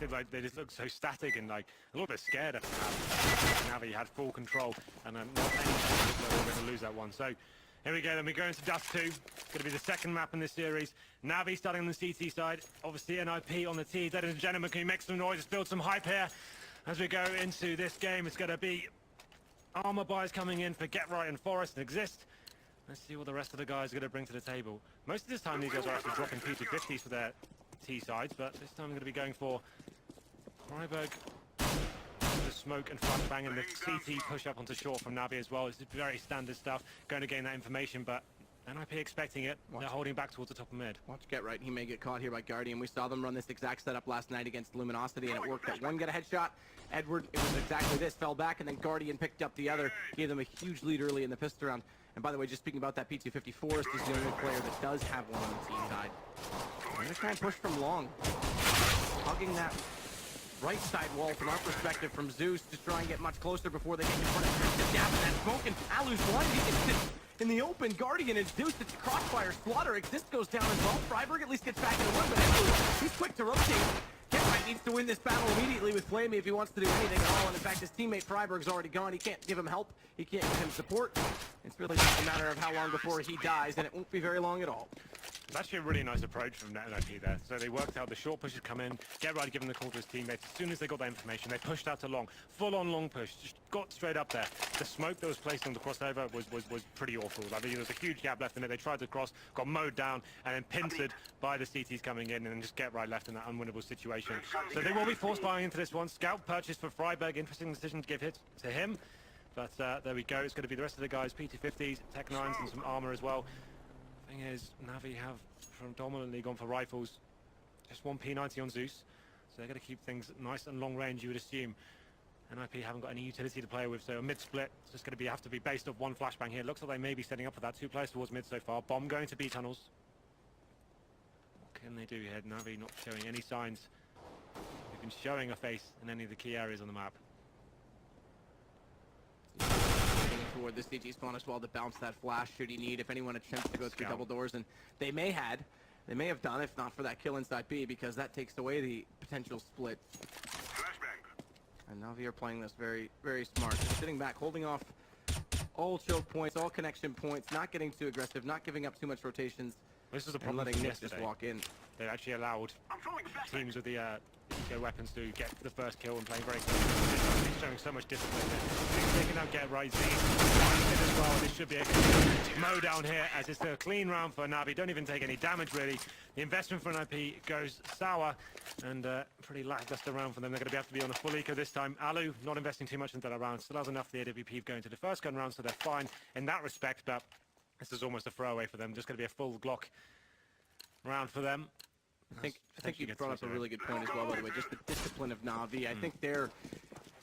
they just looked so static and like a little bit scared of NAVi had full control, and not anything they were going to lose that one. So here we go, then we go into Dust 2. It's going to be the second map in this series. NAVi starting on the CT side, obviously NiP on the T. Ladies and gentlemen, can you make some noise, build some hype here as we go into this game? It's going to be armor buys coming in for Get Right and Forest and Exist. Let's see what the rest of the guys are going to bring to the table. Most of this time these guys are actually dropping P250s for their T sides, but this time I'm going to be going for Freiburg, the smoke and flashbang, and the CT push up onto short from NAVi as well. It's very standard stuff, going to gain that information, but NiP expecting it. They're holding back towards the top of mid. Watch Get Right. He may get caught here by Guardian. We saw them run this exact setup last night against Luminosity, and it worked. That one got a headshot. Edward, it was exactly this. Fell back, and then Guardian picked up the other. Gave them a huge lead early in the pistol round. And by the way, just speaking about that P250, Forest is the only player that does have one on the team side. I'm going to try and push from long. Hugging that right side wall from our perspective from Zeus to try and get much closer before they get in front of the gap. And that smoke, and Alu's blind. He can sit in the open. Guardian and Zeus, it's a crossfire. Slaughter. Exist goes down as well. Freiburg at least gets back in the room, but Alu, he's quick to rotate. Get Right needs to win this battle immediately with Flamey if he wants to do anything at all. And in fact, his teammate Freiburg's already gone. He can't give him help. He can't give him support. It's really just a matter of how long before he dies, and it won't be very long at all. It's actually a really nice approach from NiP there. So they worked out the short pushes come in, Get Right giving the call to his teammates. As soon as they got that information, they pushed out to long. Full-on long push, just got straight up there. The smoke that was placed on the crossover was pretty awful. Like, there was a huge gap left in it. They tried to cross, got mowed down, and then pincered by the CTs coming in, and then just Get Right left in that unwinnable situation. So they will be forced buying into this one. Scout purchase for Freiburg. Interesting decision to give hit to him. But there we go. It's going to be the rest of the guys, P250s, Tech 9s, and some armor as well. Thing is, NAVi have predominantly gone for rifles. Just one P90 on Zeus. So they're going to keep things nice and long range, you would assume. NiP haven't got any utility to play with, so a mid split. It's just going to have to be based off one flashbang here. Looks like they may be setting up for that. 2 players towards mid so far. Bomb going to B tunnels. What can they do here? NAVi not showing any signs. They've been showing a face in any of the key areas on the map. Toward the CT spawn as well to bounce that flash should he need, if anyone attempts to go through double doors, and they may have done if not for that kill inside B, because that takes away the potential split. And NAVi are playing this very, very smart. Just sitting back, holding off all choke points, all connection points, not getting too aggressive, not giving up too much rotations. This is the problem letting from NiP just walk in. They actually allowed teams with the eco weapons to get the first kill and playing very close. He's showing so much discipline there. He's taking out Get Right, Z as well. This should be a good mow down here, as it's a clean round for NAVi. Don't even take any damage really. The investment for NiP goes sour, and pretty lackluster round for them. They're going to have to be on a full eco this time. Alu not investing too much into that round. Still has enough for the AWP going to the first gun round, so they're fine in that respect. But this is almost a throwaway for them. Just going to be a full Glock round for them. I think you brought up a really good point as well, by the way, just the discipline of NAVi. I think their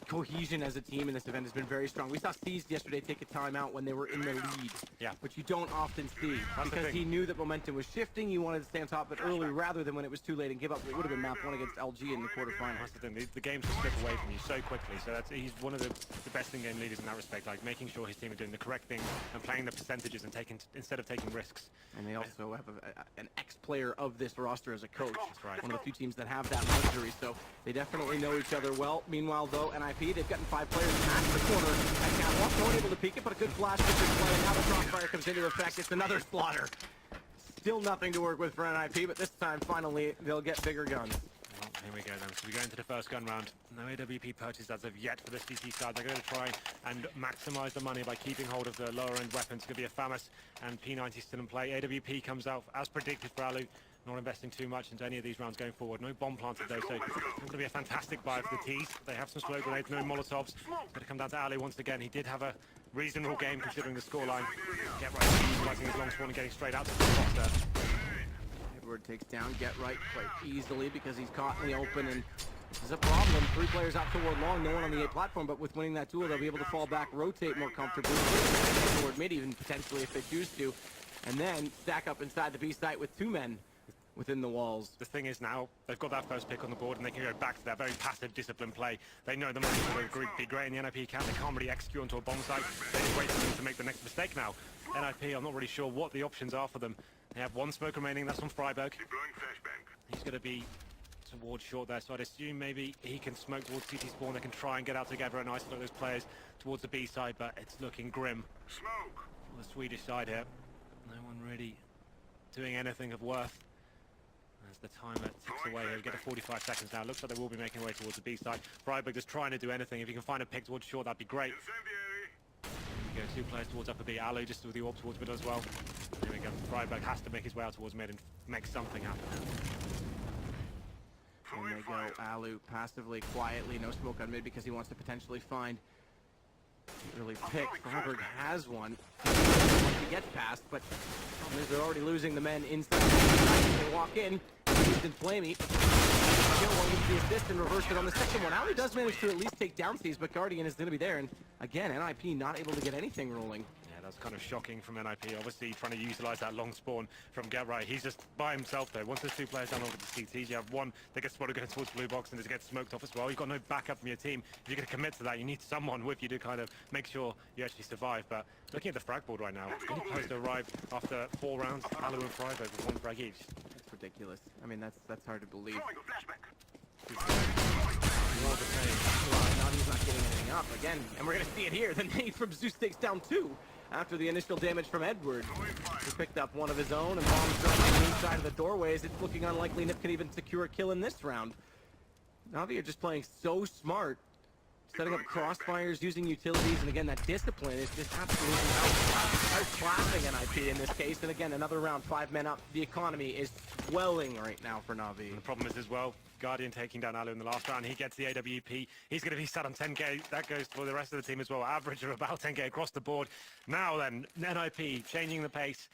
cohesion as a team in this event has been very strong. We saw Seized yesterday take a timeout when they were in the lead, which you don't often see, because he knew that momentum was shifting. He wanted to stay on top of it early rather than when it was too late and give up. It would have been map 1 against LG in the quarterfinals. That's the thing. The games will slip away from you so quickly. So he's one of the best in-game leaders in that respect, like making sure his team are doing the correct thing and playing the percentages and instead of taking risks. And they also have an ex-player of this roster as a coach. That's right. One of the few teams that have that luxury, so they definitely know each other well. Meanwhile, though, NiP, they've gotten 5 players past the corner at Catwalk. No one able to peek it, but a good flash gets this play, and now the crossfire comes into effect. It's another slaughter. Still nothing to work with for NiP, but this time, finally, they'll get bigger guns. Well, here we go then. So we go into the first gun round. No AWP purchase as of yet for the CT side. They're going to try and maximize the money by keeping hold of the lower end weapons. It's going to be a FAMAS and P90 still in play. AWP comes out as predicted for Alu. Not investing too much into any of these rounds going forward. No bomb planted though, so it's going to be a fantastic buy for the T's. They have some smoke grenades, no Molotovs. It's going to come down to Alu once again. He did have a reasonable game considering the scoreline. Get Right utilizing his long spawn and getting straight out to the box there. Edward takes down Get Right quite easily because he's caught in the open, and this is a problem. 3 players out toward long, no one on the A platform, but with winning that duel, they'll be able to fall back, rotate more comfortably, toward mid even potentially if they choose to, and then stack up inside the B site with 2 men within the walls. The thing is now, they've got that first pick on the board and they can go back to that very passive discipline play. They know the money's going to be great in the NiP camp. They can't really execute onto a bomb site. They just wait for them to make the next mistake now. NiP, I'm not really sure what the options are for them. They have 1 smoke remaining, that's on Freiburg. He's going to be towards short there, so I'd assume maybe he can smoke towards CT spawn. They can try and get out together and isolate those players towards the B side, but it's looking grim Smoke. on the Swedish side here. No one really doing anything of worth. As the timer ticks away here, we get to 45 seconds now. Looks like they will be making their way towards the B side. Freiburg just trying to do anything. If you can find a pick towards short, that'd be great. Incendiary. There we go, 2 players towards upper B. Alu just with the orb towards mid as well. There we go. Freiburg has to make his way out towards mid and make something happen. And they go Alu passively, quietly, no smoke on mid because he wants to potentially find really pick. Freiburg has one. He gets past, but they're already losing the men inside. They walk in, instant flamey. Kill one gets the assist and reverse it on the second one. Alu does manage to at least take down Steves, but Guardian is going to be there. And again, NiP not able to get anything rolling. Yeah, that's kind of shocking from NiP. Obviously trying to utilize that long spawn from Get Right. He's just by himself there. Once there's 2 players down over the CTs, you have one that gets spotted going towards blue box and just gets smoked off as well. You've got no backup from your team. If you're going to commit to that, you need someone with you to kind of make sure you actually survive. But looking at the frag board right now, really close to arrive after 4 rounds. Alu and Freiburg with 1 frag each. It's ridiculous. I mean, that's hard to believe. Throwing a flashback. More of the same. Now he's not getting anything up again, and we're going to see it here. The nade from Zeus takes down 2 after the initial damage from Edward. He picked up one of his own and bombs dropped on the inside of the doorways. It's looking unlikely NiP can even secure a kill in this round. NAVi are just playing so smart, setting up crossfires, using utilities, and again, that discipline is just absolutely outclassing NiP in this case. And again, another round, 5 men up. The economy is swelling right now for NAVi. The problem is as well, Guardian taking down Alu in the last round. He gets the AWP. He's going to be sat on 10k. That goes for the rest of the team as well. Average of about 10k across the board. Now then, NiP changing the pace.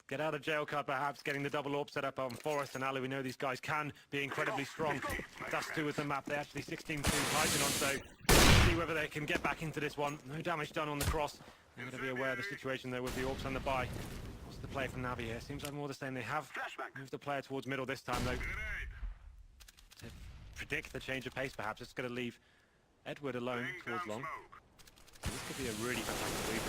Get out of jail card perhaps, getting the double orb set up on Forest and Alu. We know these guys can be incredibly strong. Dust 2 with the map. They actually 16-2 Titan on, so see whether they can get back into this one. No damage done on the cross. They're going to be aware of the situation there with the orbs and the buy. What's the play from NAVi here? Seems like more the same. They have moved the player towards middle this time though. To predict the change of pace perhaps, it's going to leave Edward alone towards long. This could be a really fantastic lead.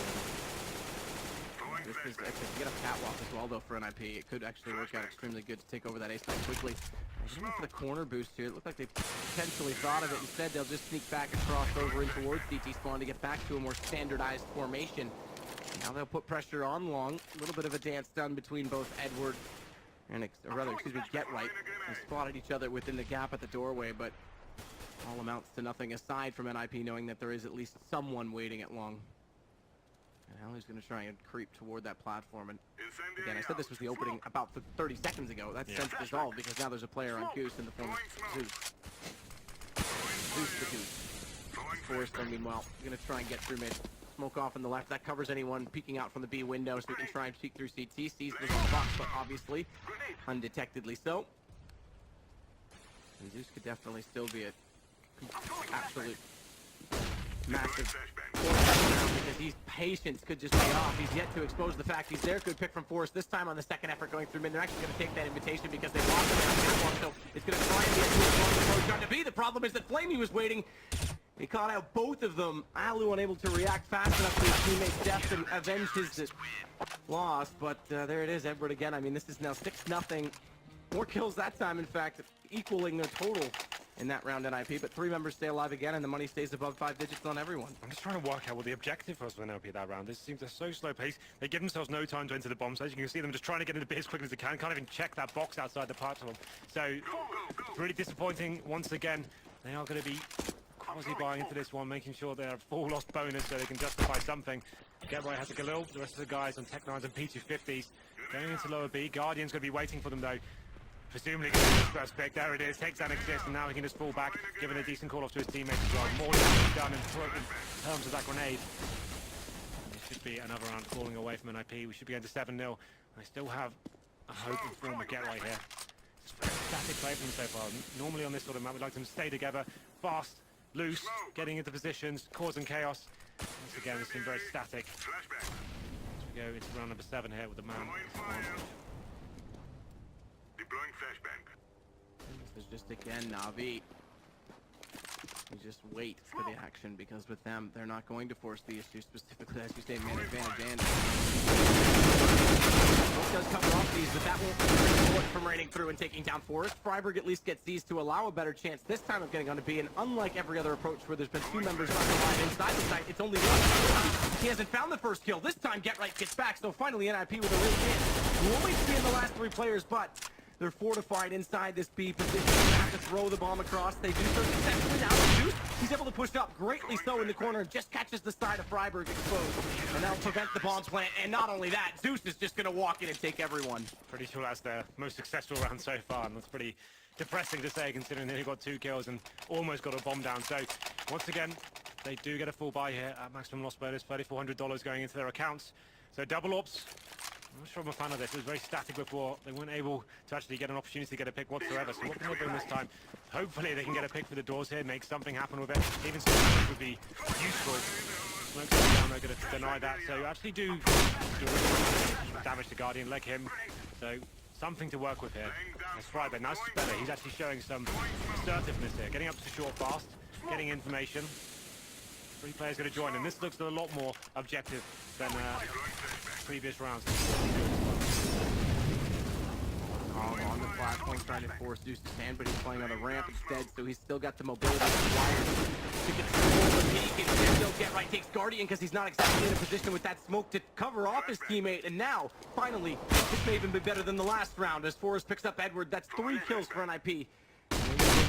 This is, if you get a catwalk as well though for NiP, it could actually work out extremely good to take over that ace back quickly. Going for the corner boost here. It looked like they potentially thought of it. Instead, they'll just sneak back across over in towards CT spawn to get back to a more standardized formation. Now they'll put pressure on long. A little bit of a dance done between both Edward and, Get Right. They spotted each other within the gap at the doorway, but all amounts to nothing aside from NiP knowing that there is at least someone waiting at long. And Alu's going to try and creep toward that platform. And again, I said this was the opening about 30 seconds ago. That's since dissolved because now there's a player on Goose in the form of Zeus. Zeus the Goose. Forrest, meanwhile, going to try and get through mid. Smoke off on the left. That covers anyone peeking out from the B window, so we can try and peek through CT. Sees the box, but obviously undetectedly so. And Zeus could definitely still be an absolute massive because his patience could just pay off. He's yet to expose the fact he's there. Good pick from Forrest this time on the second effort going through mid. They're actually going to take that invitation because they lost him on that one, so it's going to try and be a long approach on to be. The problem is that Flamey was waiting. He caught out both of them. Alu unable to react fast enough to his teammate's death and avenge his loss, but there it is, Edward again. I mean, this is now 6-0. More kills that time, in fact, equaling their total in that round NiP, but 3 members stay alive again, and the money stays above 5 digits on everyone. I'm just trying to work out what the objective was for NiP that round. This seems a so slow pace. They give themselves no time to enter the bomb sites. You can see them just trying to get into the bit as quickly as they can. Can't even check that box outside the platform. So, it's really disappointing once again. They are going to be quasi-buying into this one, making sure they have full lost bonus so they can justify something. Get Right has a Galil. The rest of the guys on Tech 9s and P250s going into lower B. Guardian's going to be waiting for them though. Presumably going to be his first pick. There it is. Takes that assist, and now he can just fall back, giving a decent call off to his teammates as well. More damage done in terms of that grenade. And there should be another round falling away from NiP. We should be going to 7-0. I still have a hope and form of Get Right here. It's very static play from them so far. Normally on this sort of map, we'd like them to stay together, fast, loose, getting into positions, causing chaos. Once again, this seems very static. As we go into round number 7 here with the man. Deploying flashbang. This is just again NAVi. You just wait for the action because with them, they're not going to force the issue specifically, as you say, man advantage and does cover off these, but that won't prevent Bullet from raining through and taking down Forrest. Freiburg at least gets these to allow a better chance this time of getting onto B, and unlike every other approach where there's been two members left alive inside the site, it's only one. He hasn't found the first kill. This time, Get Right gets back, so finally NiP with a real chance. We'll only see in the last three players, but they're fortified inside this B position. They have to throw the bomb across. They do so successfully. Now Zeus, he's able to push up greatly so in the corner and just catches the side of Freiburg exposed. And that'll prevent the bomb plant. And not only that, Zeus is just going to walk in and take everyone. Pretty sure that's their most successful round so far, and that's pretty depressing to say considering they got 2 kills and almost got a bomb down. So once again, they do get a full buy here at maximum loss bonus, $3,400 going into their accounts. So double ops. I'm not sure I'm a fan of this. It was very static before. They weren't able to actually get an opportunity to get a pick whatsoever. So what can they do this time? Hopefully they can get a pick for the doors here, make something happen with it. Even some damage would be useful. Smoke down, they're going to deny that. So you actually do damage to Guardian, leg him. So something to work with here. That's Freiburg. Nice better. He's actually showing some assertiveness here. Getting up to short fast, getting information. 3 players going to join, and this looks a lot more objective than previous rounds. On the platform, trying to force Zeus to stand, but he's playing on the ramp instead, so he's still got the mobility required to control the peak, and still Get Right takes Guardian because he's not exactly in a position with that smoke to cover off his teammate, and now, finally, this may even be better than the last round as Forrest picks up Edward. That's 3 kills for NiP.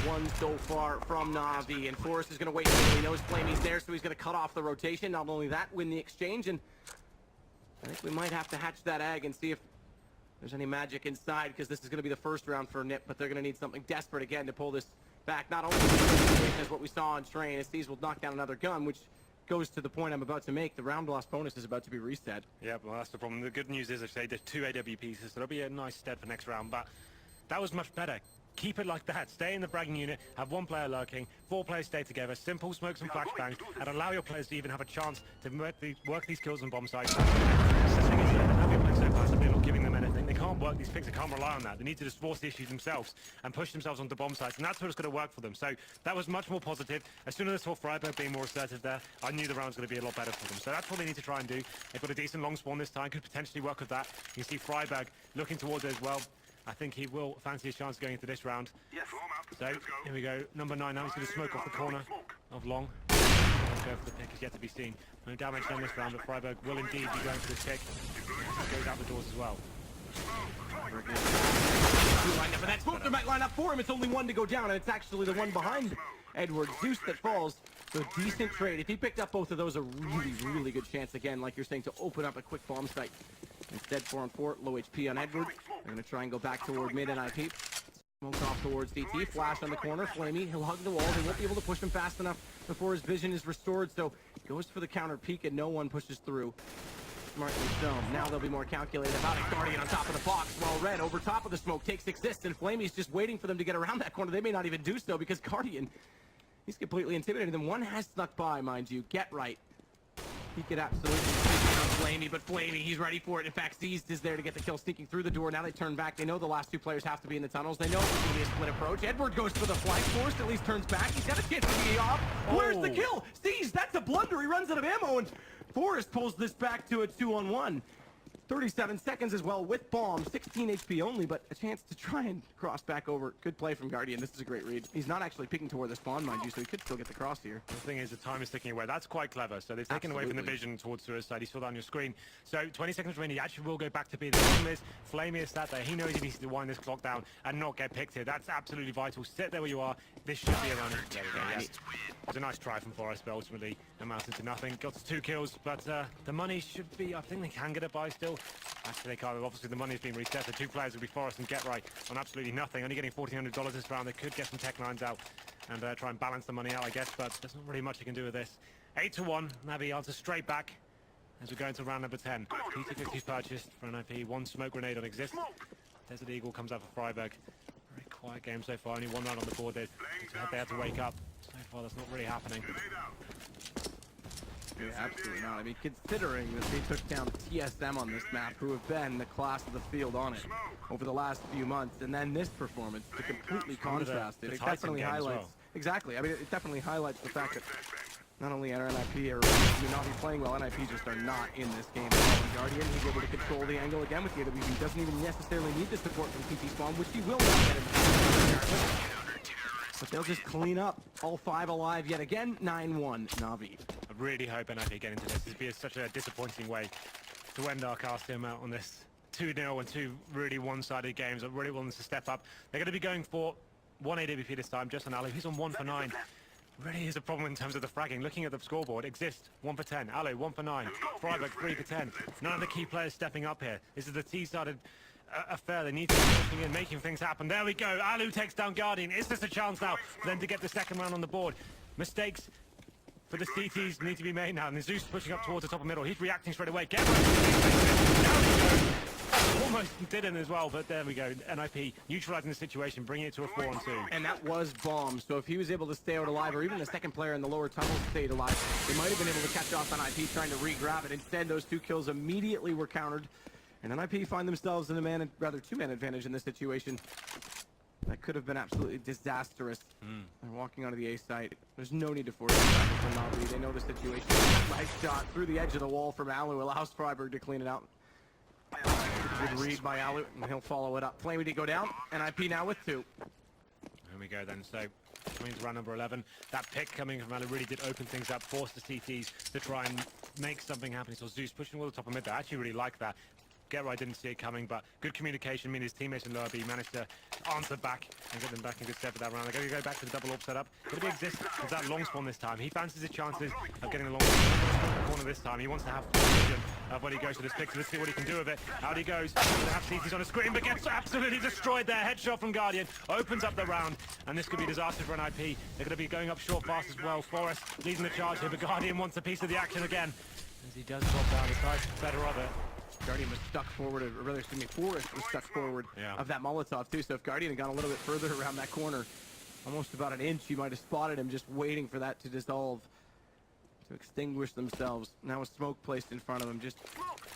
One so far from NAVi, and Forrest is going to wait until he knows Flamey's there, so he's going to cut off the rotation. Not only that, win the exchange, and I think we might have to hatch that egg and see if there's any magic inside, because this is going to be the first round for NiP, but they're going to need something desperate again to pull this back. Not only as what we saw on Train, as these will knock down another gun, which goes to the point I'm about to make. The round loss bonus is about to be reset. Yeah, well, that's the problem. The good news is if they did 2 AWPs, so that'll be a nice stead for next round, but that was much better. Keep it like that. Stay in the bragging unit, have 1 player lurking, 4 players stay together, simple smokes and flashbangs, and allow your players to even have a chance to work these kills on bomb sites. The thing is, have your players so passively not giving them anything. They can't work these picks, they can't rely on that. They need to just force the issues themselves and push themselves onto bomb sites, and that's what's going to work for them. So that was much more positive. As soon as I saw Freiburg being more assertive there, I knew the round's going to be a lot better for them. So that's what they need to try and do. They've got a decent long spawn this time, could potentially work with that. You can see Freiburg looking towards it as well. I think he will fancy his chance going into this round. Yes, warm up. So, Let's go. here we go. Number 9 now. He's going to smoke off the corner of long. Go for the pick is yet to be seen. No damage done this round, but Freiburg will indeed be going for this pick. He goes out the doors as well. Lined up, and that smoke there might line up for him. It's only 1 to go down, and it's actually the one behind Edward. Zeus that falls. So decent trade. If he picked up both of those, a really, really good chance again, like you're saying, to open up a quick bomb site. Instead, 4-on-4, low HP on Edward. They're going to try and go back toward mid NiP. Smoke off towards DT. Flash on the corner. Flamey, he'll hug the wall. They won't be able to push him fast enough before his vision is restored. So he goes for the counter peek, and no one pushes through. Smartly so. Now they'll be more calculated about it. Guardian on top of the box, while Red over top of the smoke takes assist, and Flamey's just waiting for them to get around that corner. They may not even do so because Guardian, he's completely intimidated them. One has snuck by, mind you. Get Right. He could absolutely take on Flamey, but Flamey, he's ready for it. In fact, Seized is there to get the kill, sneaking through the door. Now they turn back. They know the last 2 players have to be in the tunnels. They know it's going to be a split approach. Edward goes for the flank. Forrest at least turns back. He's got a chance to be off. Where's the kill? Seized, that's a blunder. He runs out of ammo, and Forrest pulls this back to a 2-on-1. 37 seconds as well with bomb, 16 HP only, but a chance to try and cross back over. Good play from Guardian. This is a great read. He's not actually peeking toward the spawn, mind you, so he could still get the cross here. The thing is, the time is ticking away. That's quite clever. So they've taken away from the vision towards suicide. He saw that on your screen. So 20 seconds remaining. He actually will go back to B. The problem is, Flamey is sat there. He knows he needs to wind this clock down and not get picked here. That's absolutely vital. Sit there where you are. This should be a run. There we go. Yes. It was a nice try from Forrest, but ultimately amounted to nothing. Got to 2 kills, but the money should be, I think they can get it by still. Actually, they can't. Obviously, the money's been reset. The 2 players will be Forrest and Get Right on absolutely nothing. Only getting $1,400 this round. They could get some tech lines out and try and balance the money out, I guess, but there's not really much they can do with this. 8-1. NAVi answers straight back as we go into round number 10. PT-50's purchased for NiP. 1 smoke grenade on exist. Desert Eagle comes out for Freiburg. Very quiet game so far. Only 1 round on the board. They had to wake up. So far, that's not really happening. Yeah, absolutely not. I mean, considering that they took down TSM on this map, who have been the class of the field on it over the last few months, and then this performance to completely contrast it. It definitely highlights, exactly. I mean, it definitely highlights the fact that not only are NiP are not be playing well, NiP just are not in this game. Guardian Guardian. He's able to control the angle again with the AWP. Doesn't even necessarily need the support from TT Spawn, which he will not get in the but they'll just clean up. All 5 alive yet again. 9-1 Navi. I really hope NiP get into this. This would be such a disappointing way to end our cast team out on this 2-0 and 2 really one-sided games. I really want them to step up. They're going to be going for 1 AWP this time, just on Alu. He's on 1 for 9. Really is a problem in terms of the fragging. Looking at the scoreboard, Exist 1 for 10, Alu 1 for 9, Freiburg 3 for 10. None of the key players stepping up here. This is the T-sided affair. They need to be pushing in, making things happen. There we go. Alu takes down Guardian. Is this a chance now for them to get the second round on the board? Mistakes for the CTs need to be made now. And Zeus pushing up towards the top of middle. He's reacting straight away. Get right. Almost didn't as well, but there we go. NiP neutralizing the situation, bringing it to a 4-on-2. And that was bomb. So if he was able to stay out alive, or even the second player in the lower tunnel stayed alive, they might have been able to catch off on NiP trying to re-grab it. Instead, those 2 kills immediately were countered. And NiP find themselves in a 2-man advantage in this situation. That could have been absolutely disastrous. They're walking onto the A site. There's no need to force it back from Navi. They know the situation. Nice shot through the edge of the wall from Alu allows Freiburg to clean it out. Good read by Alu, and he'll follow it up. Flamey did go down, and NiP now with 2. Here we go then. So, means round number 11. That pick coming from Alu really did open things up, force the CTs to try and make something happen. So Zeus pushing all the top of mid there. I actually really like that. Get right, didn't see it coming, but good communication. I mean, his teammates in lower B managed to answer back and get them back in good step for that round. They're going to go back to the double AWP setup. Going to be Exist with that long spawn this time. He fancies his chances of getting the long spawn corner this time. He wants to have vision of when he goes to this pick, so let's see what he can do with it. Out he goes. Going to have CTs on the screen, but gets absolutely destroyed there. Headshot from Guardian. Opens up the round, and this could be disaster for NiP. They're going to be going up short fast as well. Forest leading the charge here, but Guardian wants a piece of the action again. As he does drop down, decides better of it. Guardian was stuck forward, or rather, excuse me, Forrest was stuck forward of that Molotov too. So if Guardian had gone a little bit further around that corner, almost about an inch, you might have spotted him just waiting for that to dissolve, to extinguish themselves. Now a smoke placed in front of him, just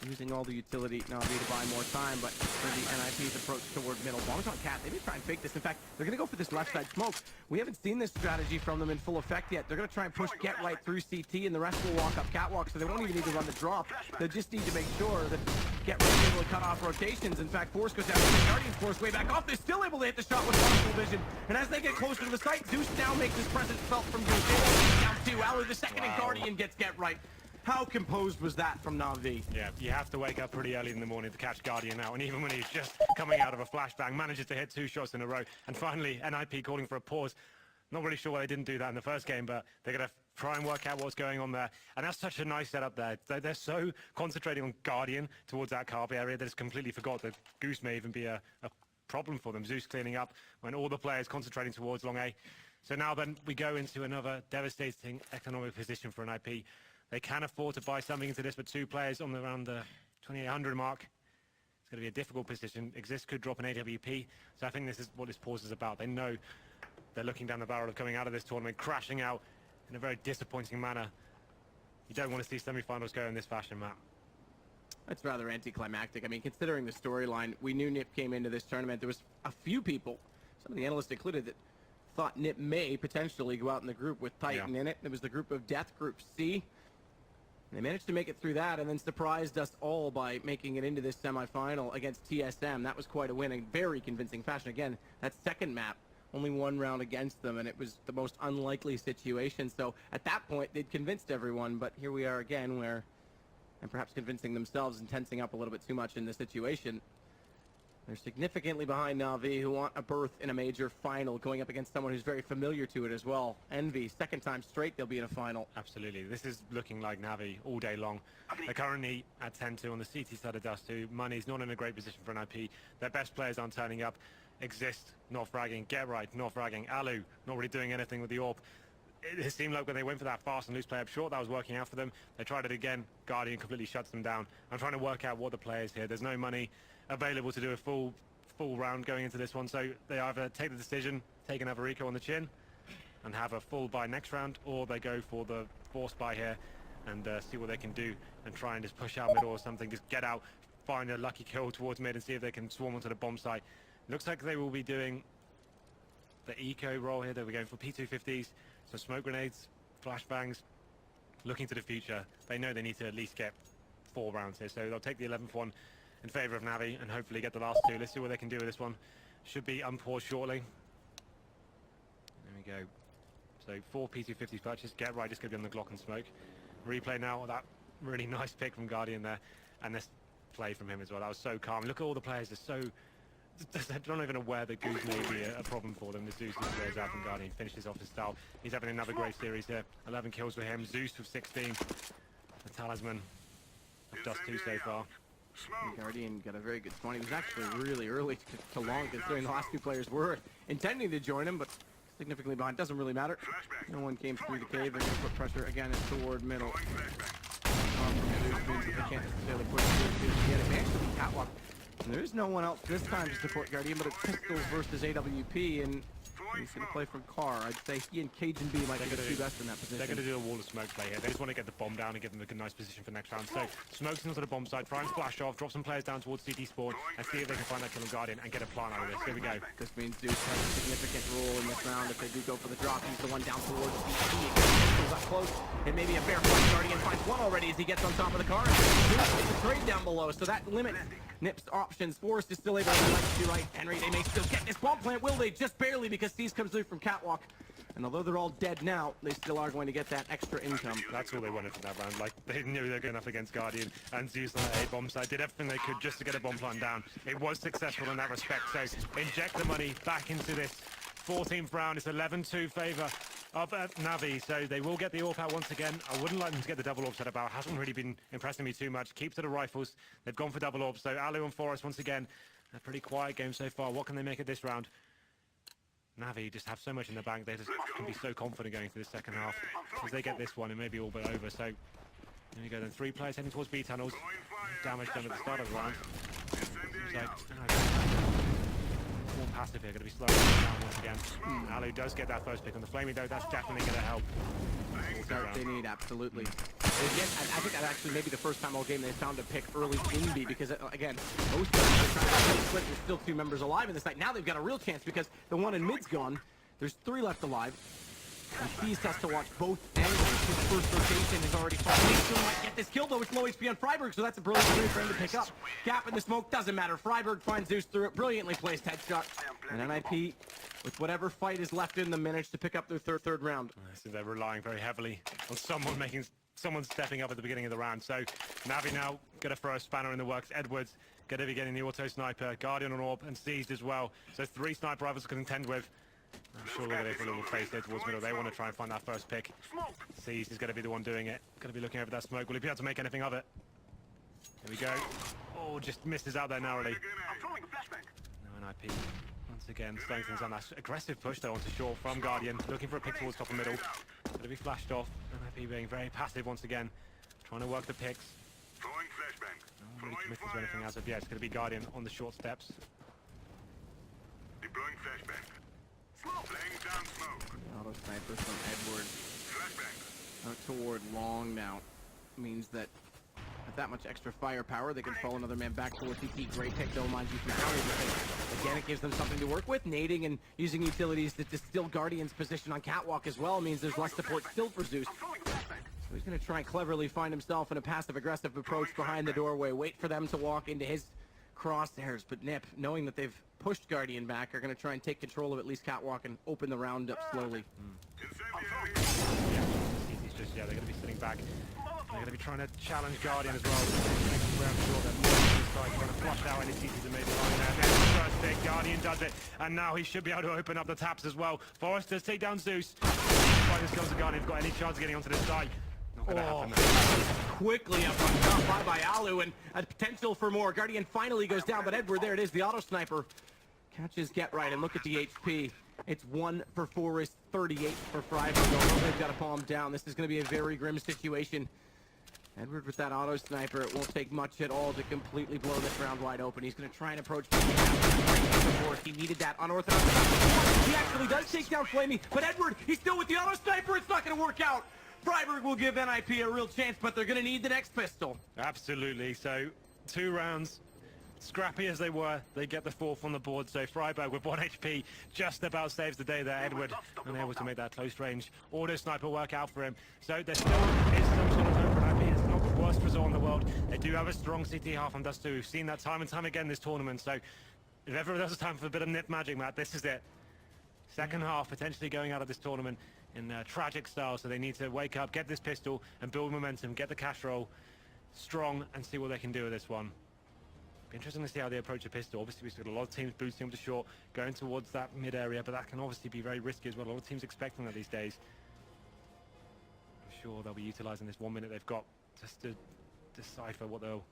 using all the utility Navi to buy more time, but for the NiP's approach toward middle. Bombs on Cat, they may try and fake this. In fact, they're going to go for this left side smoke. We haven't seen this strategy from them in full effect yet. They're going to try and push Get Right through CT, and the rest will walk up Catwalk, so they won't even need to run the drop. They just need to make sure that Get Right is able to cut off rotations. In fact, Force goes down, the Guardian's Force way back off. They're still able to hit the shot with wonderful vision, and as they get closer to the site, Zeus now makes his presence felt from Zeus. Down 2, Alu the second, and Guardian gets Get Right. How composed was that from Navi? Yeah, you have to wake up pretty early in the morning to catch Guardian out, and even when he's just coming out of a flashbang, manages to hit 2 shots in a row. And finally, NiP calling for a pause. Not really sure why they didn't do that in the first game, but they're going to try and work out what's going on there. And that's such a nice setup there. They're so concentrating on Guardian towards that carpet area that it's completely forgot that Goose may even be a problem for them. Zeus cleaning up when all the players concentrating towards long A. So now then we go into another devastating economic position for NiP. They can afford to buy something into this, but 2 players on around the 2800 mark. It's going to be a difficult position. Exist could drop an AWP, so I think this is what this pause is about. They know they're looking down the barrel of coming out of this tournament, crashing out in a very disappointing manner. You don't want to see semifinals go in this fashion, Matt. That's rather anticlimactic. I mean, considering the storyline, we knew NiP came into this tournament. There was a few people, some of the analysts included, that thought NiP may potentially go out in the group with Titan in it. It was the group of death, Group C. They managed to make it through that and then surprised us all by making it into this semifinal against TSM. That was quite a win in very convincing fashion. Again, that second map, only 1 round against them, and it was the most unlikely situation. So at that point, they'd convinced everyone, but here we are again where, and perhaps convincing themselves and tensing up a little bit too much in the situation. They're significantly behind Navi, who want a berth in a major final, going up against someone who's very familiar to it as well. Envy, second time straight they'll be in a final. Absolutely. This is looking like Navi all day long. They're currently at 10-2 on the CT side of Dust 2. Money's not in a great position for NiP. Their best players aren't turning up. Exist, not fragging. Get Right, not fragging. Alu, not really doing anything with the AWP. It seemed like when they went for that fast and loose play up short, that was working out for them. They tried it again. Guardian completely shuts them down. I'm trying to work out what the play is here. There's no money available to do a full round going into this one, so they either take the decision, take another eco on the chin, and have a full buy next round, or they go for the force buy here and see what they can do and try and just push out mid or something, just get out, find a lucky kill towards mid and see if they can swarm onto the bomb site. Looks like they will be doing the eco role here. They'll be going for P250s, so smoke grenades, flashbangs, looking to the future. They know they need to at least get 4 rounds here, so they'll take the 11th one in favor of NAVi and hopefully get the last 2. Let's see what they can do with this one. Should be unpaused shortly. There we go. So 4 P250s purchased. Get right, just going to be on the Glock and smoke. Replay now. That really nice pick from Guardian there, and this play from him as well. That was so calm. Look at all the players. They're so. They're not even aware that Goose may be a problem for them. The Zeus goes out from Guardian, finishes off his style. He's having another great series here. 11 kills for him. Zeus with 16. The Talisman of just 2 so far. Guardian got a very good spawn. He was actually really early to long, considering the last 2 players were intending to join him, but significantly behind. Doesn't really matter. No one came through the cave. They're going to put pressure again toward middle. Means that they can't necessarily push through to get it. They actually beat Catwalk. And there is no one else this time to support Guardian, but it's Pistols versus AWP, and he's going to play from Car. I'd say he and Cajun B might be the 2 best in that position. They're going to do a wall of smoke play here. They just want to get the bomb down and give them a nice position for next round. So Smoke's onto the bomb side, try and splash off, drop some players down towards CT spawn, and see if they can find that kill on Guardian and get a plan out of this. Here we go. This means Zeus has a significant role in this round. If they do go for the drop, he's the one down towards CT. Pistols up close. It may be a fair fight. Guardian finds one already as he gets on top of the car. Zeus gets a trade down below, so that limits NiP's options. Forrest is still able to like to right. Henry, they may still get this bomb plant. Will they? Just barely, because Steez comes through from Catwalk. And although they're all dead now, they still are going to get that extra income. That's all they wanted from that round. Like, they knew they were good enough against Guardian, and Zeus on the A bomb side did everything they could just to get a bomb plant down. It was successful in that respect, so inject the money back into this 14th round. It's 11-2 favor of NAVi, so they will get the AWP out once again. I wouldn't like them to get the double AWP set about. Hasn't really been impressing me too much. Keep to the rifles. They've gone for double AWP, so Alu and Forrest once again. A pretty quiet game so far. What can they make of this round? NAVi just have so much in the bank. They just can be so confident going through the second half. As they get this one, it may be all but over. So, there we go then. 3 players heading towards B tunnels. Damage done at the start of the round. Seems like more passive here. Going to be slowing down once again. Alu does get that first pick on the Flamey though. That's definitely going to help. Start they need, absolutely. Again, I think that actually maybe the first time all game they found a pick early in B, because again, most players are trying to split. There's still 2 members alive in this night. Now they've got a real chance because the one in mid's gone. There's 3 left alive. And Steez has to watch both angles. His first rotation is already falling. He still might get this kill though. It's low HP on Freiburg, so that's a brilliant move for him to pick up. Gap in the smoke, doesn't matter. Freiburg finds Zeus through it. Brilliantly placed headshot. And NiP, with whatever fight is left in them, managed to pick up their third round. So they're relying very heavily on someone stepping up at the beginning of the round. So NAVi now going to throw a spanner in the works. Edwards going to be getting the auto sniper, Guardian on AWP, and Seized as well. So 3 sniper rifles to contend with. I'm sure they're going to put a little face there towards middle. They want to try and find that first pick. Seized is going to be the one doing it. Going to be looking over that smoke. Will he be able to make anything of it? Here we go. Oh, just misses out there narrowly. No NiP. Once again, slowing things down. That aggressive push though onto short from Guardian. Looking for a pick towards top and middle. Going to be flashed off. NiP being very passive once again. Trying to work the picks. No one really committed to anything as of yet. It's going to be Guardian on the short steps. Deploying flashbang. Laying down smoke. Auto sniper from Edward. Flashbang. Out toward long now. Means that with that much extra firepower, they can fall another man back towards CT. Great pick though, mind you, from County. Again, it gives them something to work with. Nading and using utilities to distill Guardian's position on Catwalk as well means there's less support still for Zeus. So he's going to try and cleverly find himself in a passive-aggressive approach behind the doorway. Wait for them to walk into his crosshairs. But NiP, knowing that they've pushed Guardian back, are going to try and take control of at least Catwalk and open the round up slowly. They're going to be sitting back. They're going to be trying to challenge Guardian as well. Trying to flush out any CTs and maybe lying there. There's the first pick. Guardian does it. And now he should be able to open up the taps as well. Forrest does take down Zeus. Find this goes to Guardian. Got any chance of getting onto this side? Not going to happen. Quickly up on top by Alu, and a potential for more. Guardian finally goes down, but Edward, there it is. The auto sniper catches Get Right, and look at the HP. It's 1 for Forrest, 38 for Freiburg. Although they've got a palm down, this is going to be a very grim situation. Edward with that auto sniper, it won't take much at all to completely blow this round wide open. He's going to try and approach. He needed that unorthodox. He actually does take down Flamey, but Edward, he's still with the auto sniper. It's not going to work out. Freiburg will give NiP a real chance, but they're going to need the next pistol. Absolutely. So 2 rounds. Scrappy as they were, they get the 4th on the board. So Freiburg with 1 HP just about saves the day there. Edward unable to make that close range auto sniper work out for him. So there still is some sort of hope for NiP. It's not worst result in the world. They do have a strong CT half on Dust 2. We've seen that time and time again this tournament. So if ever there's a time for a bit of NiP magic, Matt, this is it. Second half potentially going out of this tournament in tragic style. So they need to wake up, get this pistol, and build momentum, get the cash roll strong, and see what they can do with this one. Be interesting to see how they approach a pistol. Obviously, we've got a lot of teams boosting up the short, going towards that mid area, but that can obviously be very risky as well. A lot of teams expecting that these days. I'm sure they'll be utilizing this 1 minute they've got just to decipher what they'll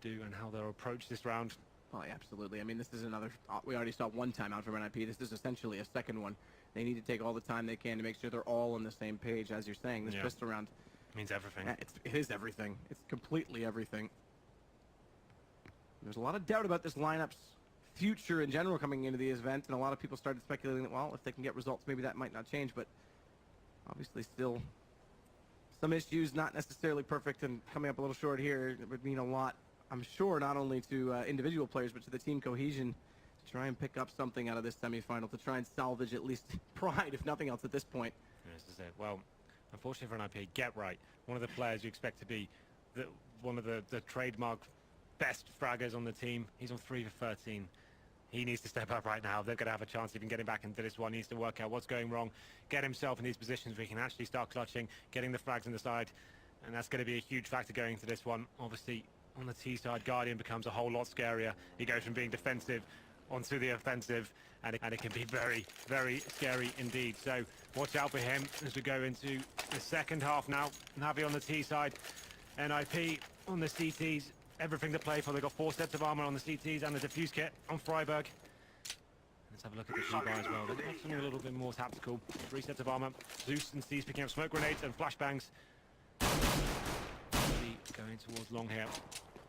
do and how they'll approach this round. Oh, yeah, absolutely. I mean, this is another... We already saw one timeout from NiP. This is essentially a second one. They need to take all the time they can to make sure they're all on the same page, as you're saying. This pistol round... Means everything. It is everything. It's completely everything. There's a lot of doubt about this lineup's future in general coming into the event, and a lot of people started speculating that, well, if they can get results, maybe that might not change, but obviously still some issues, not necessarily perfect, and coming up a little short here, it would mean a lot, I'm sure, not only to individual players, but to the team cohesion to try and pick up something out of this semifinal, to try and salvage at least pride, if nothing else, at this point. This is it. Well, unfortunately for NiP, Get Right, one of the players you expect to be one of the trademark best fraggers on the team. He's on 3 for 13. He needs to step up right now. They're going to have a chance even getting back into this one. He needs to work out what's going wrong, get himself in these positions where he can actually start clutching, getting the frags on the side, and that's going to be a huge factor going into this one. Obviously, on the T side, Guardian becomes a whole lot scarier. He goes from being defensive onto the offensive, and it can be very, very scary indeed. So watch out for him as we go into the second half now. NAVi on the T side, NiP on the CTs. Everything to play for. They've got 4 sets of armor on the CTs and the defuse kit on Freiburg. Let's have a look at the T-bar as well. They've got something a little bit more tactical. 3 sets of armor. Zeus and Steve's picking up smoke grenades and flashbangs. Going towards long here.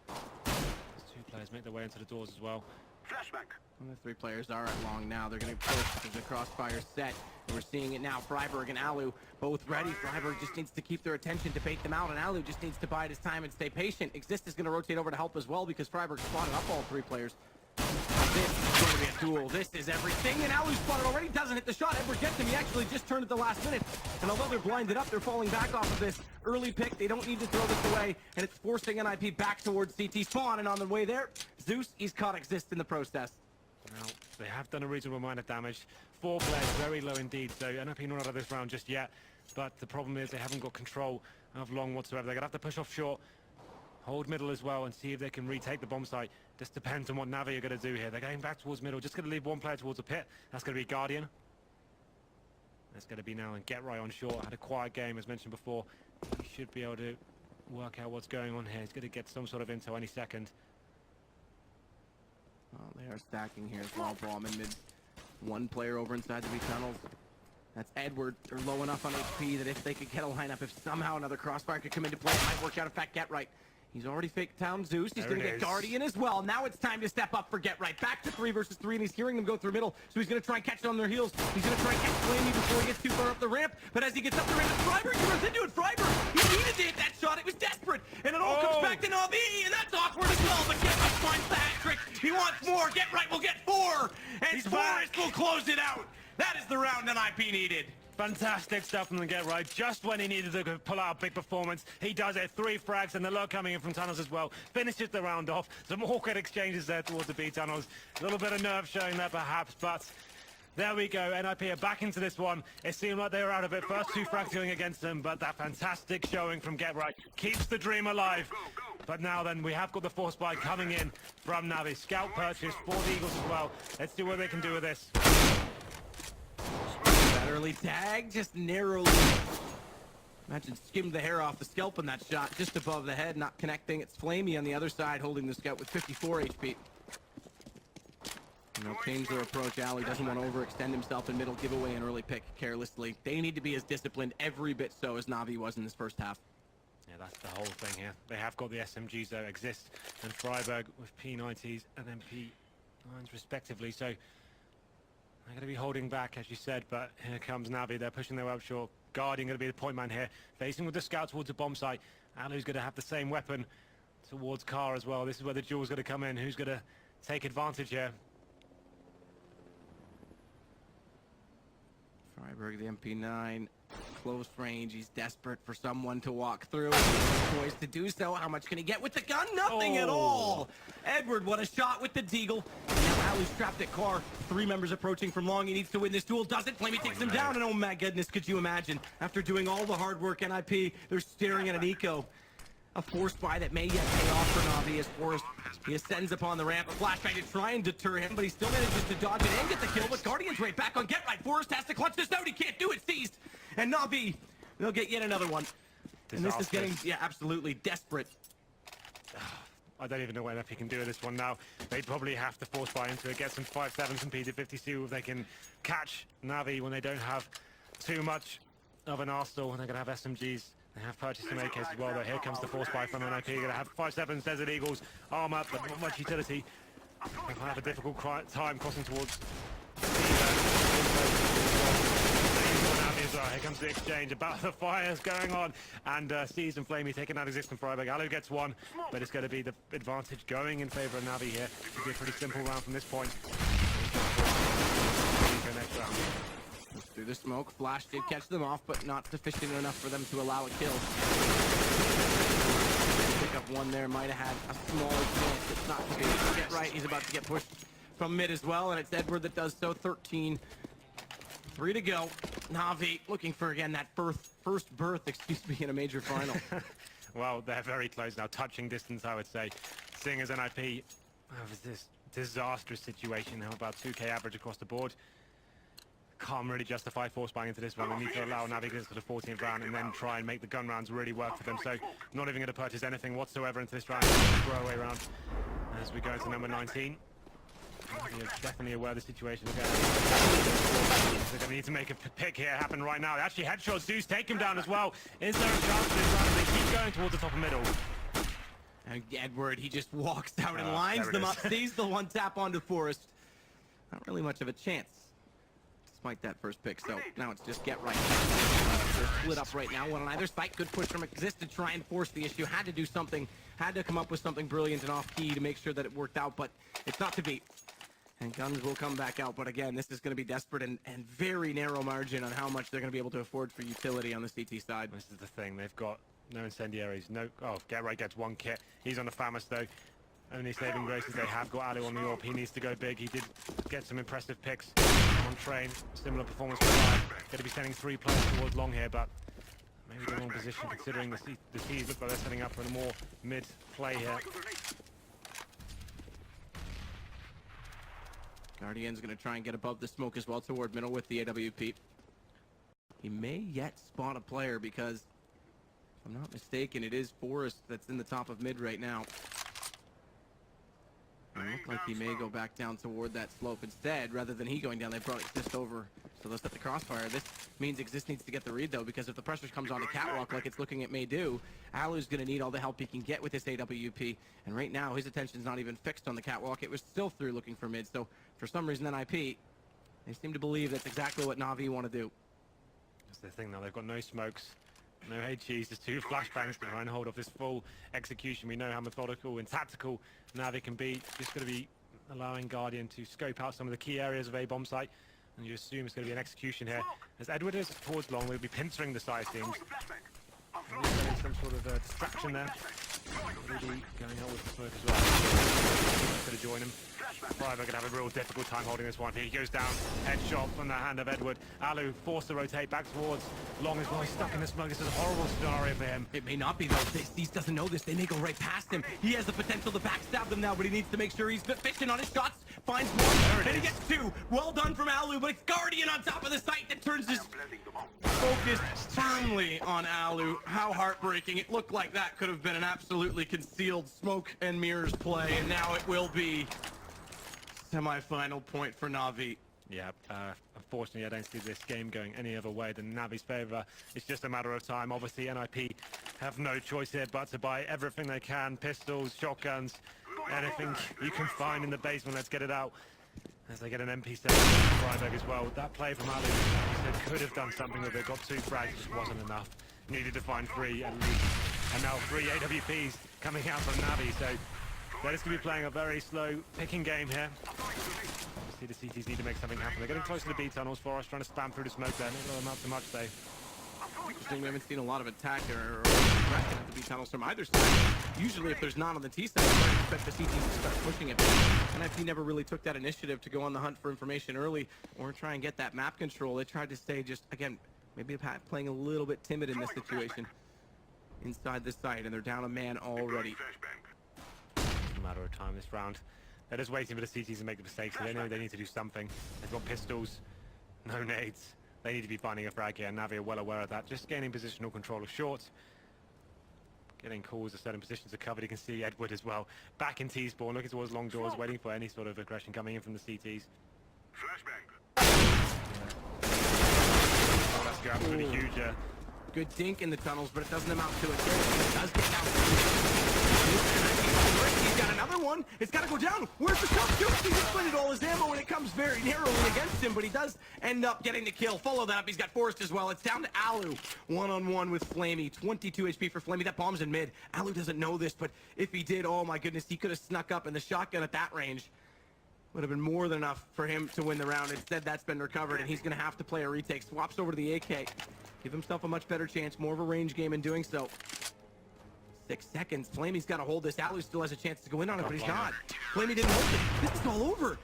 These 2 players make their way into the doors as well. Flashback. The 3 players are at long now. They're going to push. There's a crossfire set. And we're seeing it now. Freiburg and Alu both ready. Freiburg just needs to keep their attention to bait them out, and Alu just needs to bide his time and stay patient. Exist is going to rotate over to help as well because Freiburg spotted up all 3 players. This is going to be a duel. This is everything. And Alu spotted already. Doesn't hit the shot. Edward gets him. He actually just turned at the last minute. And although they're blinded up, they're falling back off of this early pick. They don't need to throw this away. And it's forcing NiP back towards CT spawn. And on the way there, Zeus, he's caught Exist in the process. Now, they have done a reasonable amount of damage. 4 players, very low indeed. So NiP not out of this round just yet. But the problem is they haven't got control of long whatsoever. They're going to have to push off short, hold middle as well, and see if they can retake the bomb site. Just depends on what NAVi are going to do here. They're going back towards middle. Just going to leave 1 player towards the pit. That's going to be Guardian. That's going to be now and Get Right on short. Had a quiet game, as mentioned before. He should be able to work out what's going on here. He's going to get some sort of intel any second. Well, they are stacking here as well. Bomb in mid. 1 player over inside the B tunnels. That's Edward. They're low enough on HP that if they could get a lineup, if somehow another crossfire could come into play, it might work out. In fact, Get Right. He's already faked down Zeus. He's going to get Guardian as well. Now it's time to step up for Get Right. Back to 3 versus 3, and he's hearing them go through middle, so he's going to try and catch them on their heels. He's going to try and catch Flamey before he gets too far up the ramp, but as he gets up the ramp, Freiburg, he runs into it. Freiburg, he needed to hit that shot. It was desperate, and it all comes back to NAVi, and that's awkward as well, but Get Right finds the hat trick. He wants more. Get Right will get 4, and Forrest will close it out. That is the round that NiP needed. Fantastic stuff from the Get Right. Just when he needed to pull out a big performance, he does it. 3 frags and the low coming in from tunnels as well. Finishes the round off. Some awkward exchanges there towards the B tunnels. A little bit of nerve showing there perhaps, but there we go. NiP are back into this one. It seemed like they were out of it. First 2 frags going against them, but that fantastic showing from Get Right keeps the dream alive. But now then, we have got the force buy coming in from NAVi. Scout purchase for the Eagles as well. Let's see what they can do with this. That early tag just narrowly, imagine, skimmed the hair off the scalp in that shot, just above the head, not connecting. It's Flamey on the other side, holding the scout with 54 HP. And they'll change their approach. Ali doesn't want to overextend himself in middle, give away an early pick carelessly. They need to be as disciplined, every bit so, as NAVi was in this first half. Yeah, that's the whole thing here. They have got the SMGs though, Exist and Freiburg with P90s and then P9s respectively, so they're going to be holding back, as you said, but here comes NAVi. They're pushing their way up short. Guardian going to be the point man here, facing with the scout towards the bomb site. Alu's going to have the same weapon towards Car as well. This is where the duel's going to come in. Who's going to take advantage here? Freiburg, the MP9, Close range, he's desperate for someone to walk through. He's poised to do so. How much can he get with the gun? Nothing at all! Edward, what a shot with the Deagle. Now Alu's trapped at car. 3 members approaching from long. He needs to win this duel. Doesn't. Flamey takes him down, and oh my goodness, could you imagine? After doing all the hard work, NiP, they're staring at an eco. A forced buy that may yet pay off for NAVi as Forrest. He ascends upon the ramp. A flashbang to try and deter him, but he still manages to dodge it and get the kill. But Guardian's right back on Get Right. Forrest has to clutch this out. He can't do it. Seized. And NAVi, they'll get yet another one. And this is getting, absolutely desperate. I don't even know what NiP can do with this one now. They probably have to force buy into it, get some 5.7s and P50, see if they can catch NAVi when they don't have too much of an arsenal. They're going to have SMGs. They have purchased some AKs as well, though. Here comes the force buy from NiP. Going to have 5.7s, Desert Eagles, armor, but not much utility. They'll have a difficult time crossing towards here comes the exchange. About the fires going on, and Seas and Flamey taking out existing Freiburg. Alu gets one, but it's going to be the advantage going in favor of NAVi here. Should be a pretty simple round from this point. Next round. Through the smoke, Flash did catch them off, but not sufficient enough for them to allow a kill. Pick up one there, might have had a smaller chance. It's not to be. Get Right, he's about to get pushed from mid as well, and it's Edward that does so. 13. 3 to go. NAVi looking for, again, that first berth, in a major final. Well, they're very close now. Touching distance, I would say. Seeing as NiP has this disastrous situation now, about 2k average across the board. Can't really justify force buying into this one. They need to allow NAVi to get to the 14th round and then try and make the gun rounds really work for them. So, not even going to purchase anything whatsoever into this round. Throwaway round as we go into number 19. You're definitely aware of the situation again. They're going to need to make a pick here happen right now. Actually, headshots do take him down as well. Is there a chance for this round? They keep going towards the top of middle. And Edward, he just walks out and lines them up, sees the one tap onto Forrest. Not really much of a chance, despite that first pick. So now it's just Get Right. They're split up right now, one on either side. Good push from Exist to try and force the issue. Had to do something, had to come up with something brilliant and off-key to make sure that it worked out, but it's not to be. And guns will come back out, but again, this is going to be desperate and very narrow margin on how much they're going to be able to afford for utility on the CT side. This is the thing, they've got no incendiaries, no... Oh, Get Right gets one kit. He's on the Famous, though. Only saving grace is they have got Alu on the AWP. He needs to go big. He did get some impressive picks on train. Similar performance for Live. Going to be sending 3 players towards long here, but maybe the wrong position considering the T's look like they're setting up for a more mid play here. Guardian's going to try and get above the smoke as well toward middle with the AWP. He may yet spot a player because, if I'm not mistaken, it is Forrest that's in the top of mid right now. It looked like he may go back down toward that slope instead, rather than he going down. They brought Exist over, so they'll set the crossfire. This means Exist needs to get the read, though, because if the pressure comes on the catwalk like it's looking it may do, Alu's going to need all the help he can get with this AWP, and right now his attention's not even fixed on the catwalk. It was still through looking for mid, so for some reason NiP, they seem to believe that's exactly what NAVi want to do. That's the thing now, they've got no smokes. No HEs, just 2 flashbangs to try and hold off this full execution. We know how methodical and tactical NAVi can be. Just going to be allowing Guardian to scope out some of the key areas of a bomb site. And you assume it's going to be an execution here. As Edward is towards long, we'll be pincering the side teams. Some sort of distraction there. Really going out with the smoke as well. Going to join him. Freiburg going to have a real difficult time holding this one. He goes down, headshot from the hand of Edward. Alu forced to rotate back towards long as well. He's stuck in the smoke. This is a horrible scenario for him. It may not be though. These doesn't know this. They may go right past him. He has the potential to backstab them now, but he needs to make sure he's efficient on his shots. Finds one, and he gets 2. Well done from Alu, but it's Guardian on top of the site that turns his focus firmly on Alu. How heartbreaking. It looked like that could have been an absolutely concealed smoke and mirrors play, and now it will be semi-final point for NAVi. Yeah, unfortunately, I don't see this game going any other way than NAVi's favor. It's just a matter of time. Obviously, NiP have no choice here but to buy everything they can. Pistols, shotguns, anything you can find in the basement. Let's get it out. As they get an MP7 from Freiburg as well. That play from Alu, they could have done something with it. Got 2 frags, just wasn't enough. Needed to find 3 at least. And now 3 AWPs coming out from NAVi. So they're just going to be playing a very slow picking game here. See the CTs need to make something happen. They're getting close to the B tunnels. Forrest trying to spam through the smoke there. Not going to amount to much though. Interesting, we haven't seen a lot of attack or aggression at the B tunnels from either side. Usually if there's not on the T side, you might expect the C teams to start pushing it. And NiP never really took that initiative to go on the hunt for information early or try and get that map control. They tried to stay just, again, maybe playing a little bit timid in this situation inside the site, and they're down a man already. It's a matter of time this round. They're just waiting for the CTs to make the mistakes, so they know they need to do something. They've got pistols, no nades. They need to be finding a frag here, and NAVi are well aware of that. Just gaining positional control of short. Getting calls to certain positions are covered. You can see Edward as well. Back in T-spawn, looking towards long doors, waiting for any sort of aggression coming in from the CTs. Flashbang. Oh, that's good. Absolutely huge. Good dink in the tunnels, but it doesn't amount to it. It does get down. He's got another one. It's got to go down. Where's the shot? He's expended all his ammo, and it comes very narrowly against him, but he does end up getting the kill. Follow that up. He's got Forrest as well. It's down to Alu. One-on-one with Flamey. 22 HP for Flamey. That bomb's in mid. Alu doesn't know this, but if he did, oh my goodness, he could have snuck up, and the shotgun at that range would have been more than enough for him to win the round. Instead, that's been recovered, and he's going to have to play a retake. Swaps over to the AK. Give himself a much better chance, more of a range game in doing so. 6 seconds. Flamey's got to hold this. Alu still has a chance to go in on it, but he's not. Flamey didn't hold it. This is all over.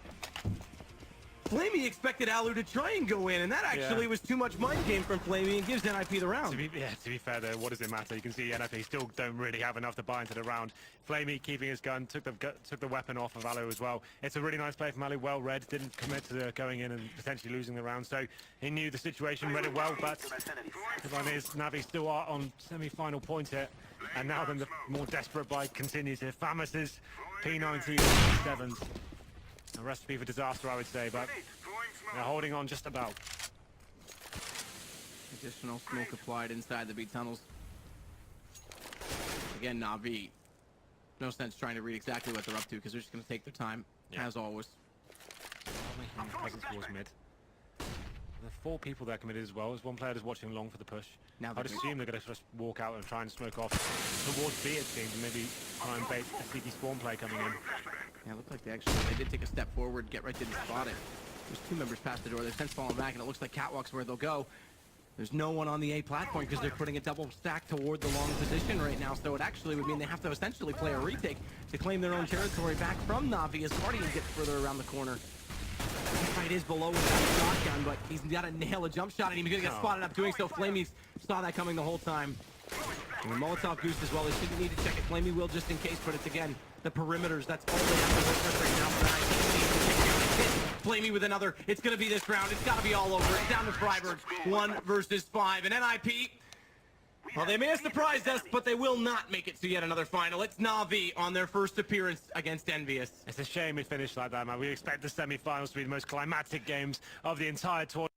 Flamey expected Alu to try and go in, and that actually was too much mind game from Flamey and gives NiP the round. To be fair though, what does it matter? You can see NiP still don't really have enough to buy into the round. Flamey keeping his gun, took the weapon off of Alu as well. It's a really nice play from Alu, well read, didn't commit to going in and potentially losing the round, so he knew the situation, read it well, but the one is NAVi still are on semi-final point here, and now then the more desperate bite continues here. Famus's P90 7s. A recipe for disaster, I would say, but they're holding on just about. Additional smoke applied inside the B tunnels. Again, NAVi. No sense trying to read exactly what they're up to because they're just going to take their time, as always. Making presence towards mid. There are 4 people that committed as well. There's one player that's watching long for the push. Now I'd assume they're going to just walk out and try and smoke off towards B, it seems, and maybe try and bait a CT spawn play coming in. Yeah, it looked like they did take a step forward. Get right, didn't spot it. There's 2 members past the door. They're since falling back, and it looks like Catwalk's where they'll go. There's no one on the A platform because they're putting a double stack toward the long position right now, so it actually would mean they have to essentially play a retake to claim their own territory back from NAVi as Guardian gets further around the corner. The fight is below with that shotgun, but he's got to nail a jump shot, and he's going to get spotted up doing so. Flamey saw that coming the whole time. And the Molotov goose as well. They shouldn't need to check it. Flamey will just in case, but it's again the perimeters. That's all they have to work with right now. Flamey with another. It's going to be this round. It's got to be all over. It's down to Freiburg. 1 versus 5. And NiP, well, they may have surprised us, but they will not make it to yet another final. It's NAVi on their first appearance against Envious. It's a shame it finished like that, man. We expect the semi-finals to be the most climatic games of the entire tournament.